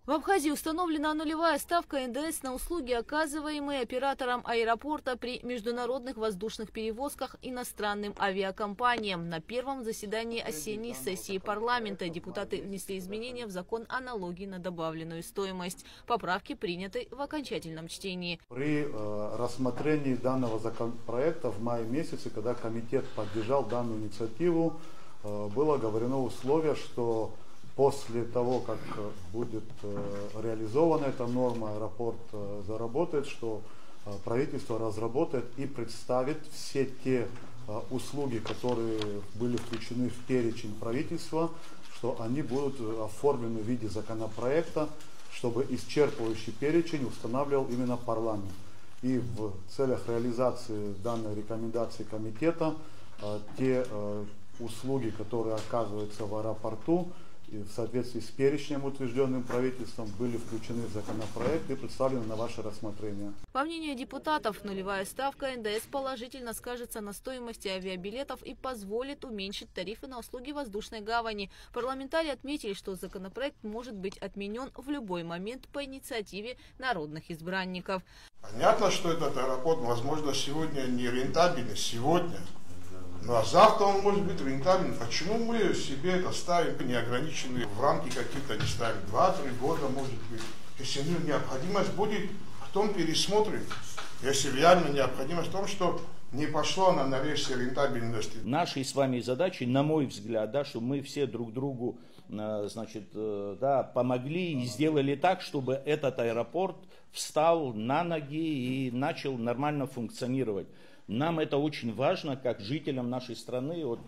В Абхазии установлена нулевая ставка НДС на услуги, оказываемые оператором аэропорта при международных воздушных перевозках иностранным авиакомпаниям. На первом заседании осенней сессии парламента депутаты внесли изменения в закон о налоге на добавленную стоимость. Поправки приняты в окончательном чтении. При рассмотрении данного законопроекта в мае месяце, когда комитет поддержал данную инициативу, было оговорено условие, что после того, как будет реализована эта норма, аэропорт заработает, что правительство разработает и представит все те услуги, которые были включены в перечень правительства, что они будут оформлены в виде законопроекта, чтобы исчерпывающий перечень устанавливал именно парламент. И в целях реализации данной рекомендации комитета те услуги, которые оказываются в аэропорту, и в соответствии с перечнем, утвержденным правительством, были включены в законопроект и представлены на ваше рассмотрение. По мнению депутатов, нулевая ставка НДС положительно скажется на стоимости авиабилетов и позволит уменьшить тарифы на услуги воздушной гавани. Парламентарии отметили, что законопроект может быть отменен в любой момент по инициативе народных избранников. Понятно, что этот аэропорт, возможно, сегодня не рентабельный, ну а завтра он может быть рентабельным. Почему мы себе это ставим неограниченные в рамки какие-то не ставим? 2-3 года может быть. Если необходимость будет, потом пересмотрим. Если реально необходимость в том, что не пошло она на версии рентабельности. Нашей с вами задачей, на мой взгляд, да, что мы все друг другу помогли и сделали так, чтобы этот аэропорт встал на ноги и начал нормально функционировать. Нам это очень важно, как жителям нашей страны. Вот,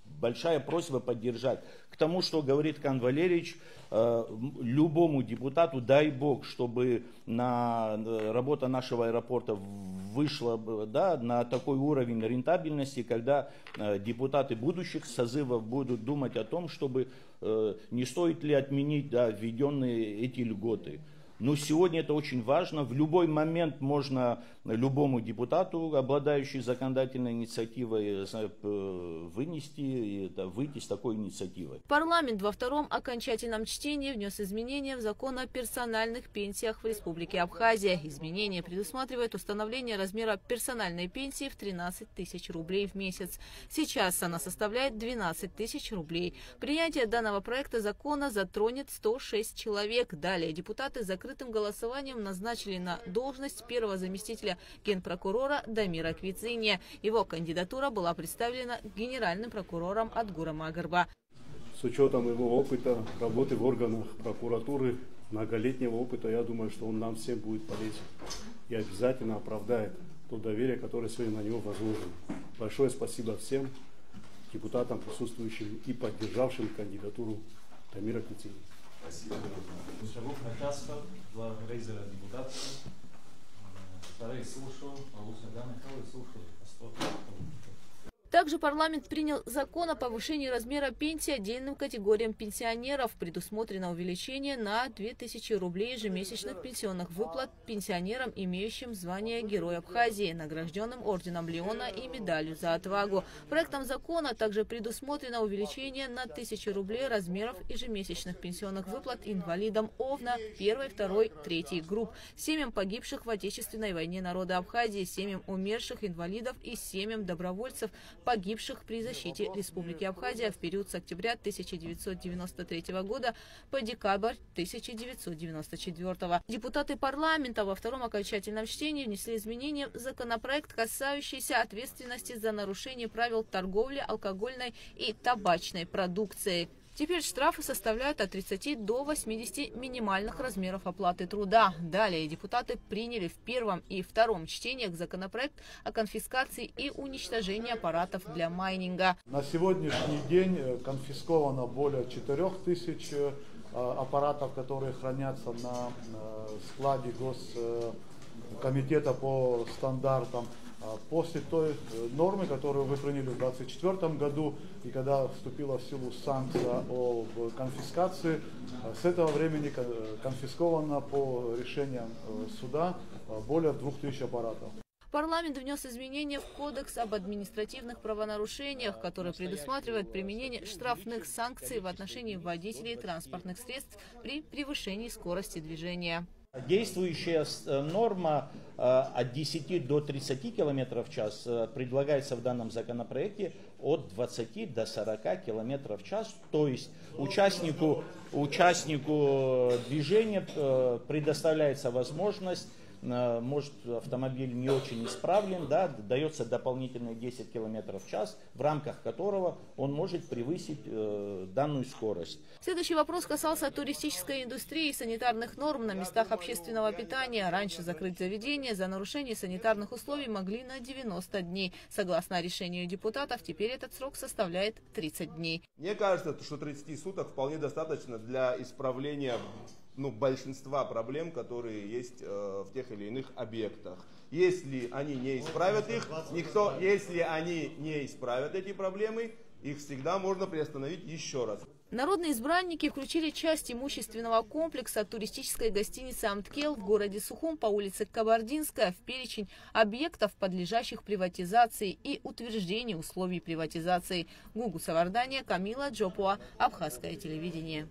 большая просьба поддержать. К тому, что говорит Кан Валерьевич, любому депутату, дай бог, чтобы работа нашего аэропорта вышла на такой уровень рентабельности, когда депутаты будущих созывов будут думать о том, чтобы не стоит ли отменить введенные эти льготы. Но сегодня это очень важно. В любой момент можно любому депутату, обладающему законодательной инициативой, выйти с такой инициативой. Парламент во втором окончательном чтении внес изменения в закон о персональных пенсиях в Республике Абхазия. Изменения предусматривают установление размера персональной пенсии в 13 тысяч рублей в месяц. Сейчас она составляет 12 тысяч рублей. Принятие данного проекта закона затронет 106 человек. Далее депутаты закрытым голосованием назначили на должность первого заместителя генпрокурора Дамира Квицыния. Его кандидатура была представлена генеральным прокурором Адгуром Агарба. С учетом его опыта работы в органах прокуратуры, многолетнего опыта, я думаю, что он нам всем будет полезен и обязательно оправдает то доверие, которое сегодня на него возложено. Большое спасибо всем депутатам, присутствующим и поддержавшим кандидатуру Дамира Квицыния. Спасибо. Также парламент принял закон о повышении размера пенсии отдельным категориям пенсионеров. Предусмотрено увеличение на 2000 рублей ежемесячных пенсионных выплат пенсионерам, имеющим звание Герой Абхазии, награжденным орденом Леона и медалью за отвагу. Проектом закона также предусмотрено увеличение на 1000 рублей размеров ежемесячных пенсионных выплат инвалидам ОВНА 1, 2, 3 групп, семьям погибших в Отечественной войне народа Абхазии, семьям умерших инвалидов и семьям добровольцев, погибших при защите Республики Абхазия в период с октября 1993 года по декабрь 1994. Депутаты парламента во втором окончательном чтении внесли изменения в законопроект, касающийся ответственности за нарушение правил торговли алкогольной и табачной продукцией. Теперь штрафы составляют от 30 до 80 минимальных размеров оплаты труда. Далее депутаты приняли в первом и втором чтениях законопроект о конфискации и уничтожении аппаратов для майнинга. На сегодняшний день конфисковано более 4000 аппаратов, которые хранятся на складе Госкомитета по стандартам. После той нормы, которую вы приняли в 2024 году, и когда вступила в силу санкция о конфискации, с этого времени конфисковано по решениям суда более 2000 аппаратов. Парламент внес изменения в Кодекс об административных правонарушениях, который предусматривает применение штрафных санкций в отношении водителей транспортных средств при превышении скорости движения. Действующая норма от 10 до 30 км в час предлагается в данном законопроекте от 20 до 40 км в час. То есть участнику движения предоставляется возможность, может автомобиль не очень исправлен, да, дается дополнительные 10 км в час, в рамках которого он может превысить данную скорость. Следующий вопрос касался туристической индустрии и санитарных норм на местах общественного питания. Раньше закрыть заведение за нарушение санитарных условий могли на 90 дней. Согласно решению депутатов, теперь этот срок составляет 30 дней. Мне кажется, что 30 суток вполне достаточно для исправления большинства проблем, которые есть в тех или иных объектах. Если они не исправят их, если они не исправят эти проблемы, их всегда можно приостановить еще раз. Народные избранники включили часть имущественного комплекса туристической гостиницы «Амткел» в городе Сухум по улице Кабардинская в перечень объектов, подлежащих приватизации и утверждению условий приватизации. Гугу Савардания, Камила Джопуа, Абхазское телевидение.